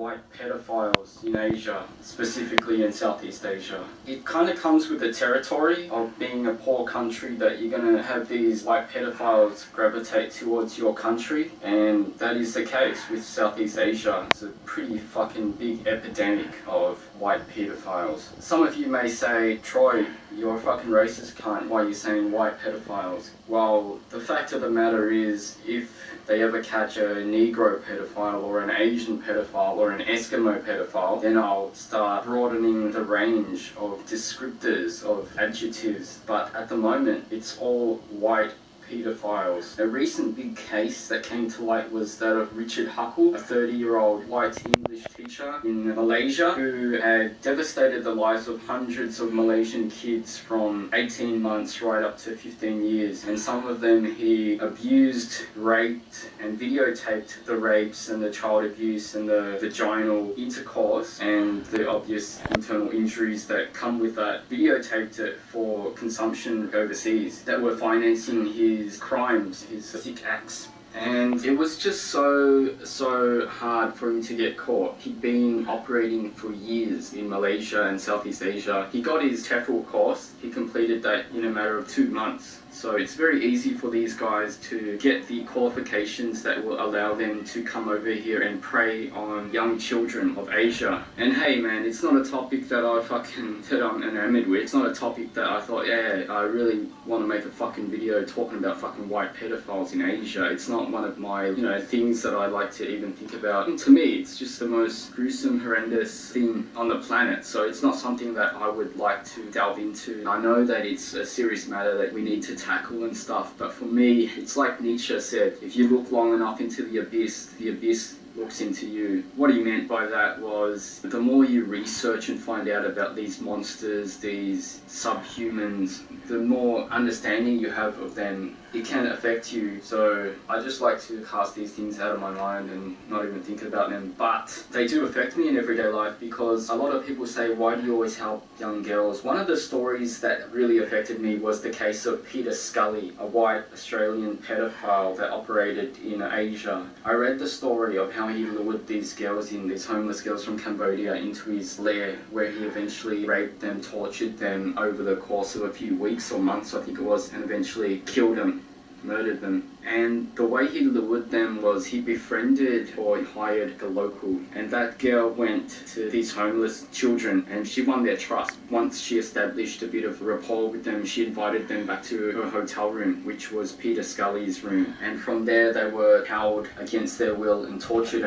white pedophiles in Asia, specifically in Southeast Asia. It kind of comes with the territory of being a poor country that you're going to have these white pedophiles gravitate towards your country, and that is the case with Southeast Asia. It's a pretty fucking big epidemic of white pedophiles. Some of you may say, Troy, you're a fucking racist cunt, why are you saying white pedophiles? Well, the fact of the matter is, if they ever catch a Negro pedophile or an Asian pedophile or an Eskimo pedophile, then I'll start broadening the range of descriptors, of adjectives. But at the moment, it's all white pedophiles. A recent big case that came to light was that of Richard Huckle, a 30-year-old white English teacher in Malaysia who had devastated the lives of hundreds of Malaysian kids from 18 months right up to 15 years. And some of them he abused, raped, and videotaped the rapes and the child abuse and the vaginal intercourse and the obvious internal injuries that come with that. Videotaped it for consumption overseas that were financing his crimes, his sick acts. And it was just so hard for him to get caught. He'd been operating for years in Malaysia and Southeast Asia. He got his TEFL course. He completed that in a matter of 2 months. So it's very easy for these guys to get the qualifications that will allow them to come over here and prey on young children of Asia. And hey man, it's not a topic that I'm enamored with. It's not a topic that I thought, yeah, I really want to make a fucking video talking about fucking white pedophiles in Asia. It's not one of my, things that I like to even think about. And to me, it's just the most gruesome, horrendous thing on the planet. So it's not something that I would like to delve into. I know that it's a serious matter that we need to tackle and stuff, but for me, it's like Nietzsche said, if you look long enough into the abyss looks into you. What he meant by that was, the more you research and find out about these monsters, these subhumans, the more understanding you have of them, it can affect you. So I just like to cast these things out of my mind and not even think about them. But they do affect me in everyday life, because a lot of people say, why do you always help young girls? One of the stories that really affected me was the case of Peter Scully, a white Australian pedophile that operated in Asia. I read the story of how he lured these homeless girls from Cambodia into his lair, where he eventually raped them, tortured them over the course of a few weeks or months, I think it was, and eventually killed them, murdered them. And the way he lured them was he befriended or hired a local, and that girl went to these homeless children and she won their trust. Once she established a bit of rapport with them, she invited them back to her hotel room, which was Peter Scully's room, and from there they were held against their will and tortured.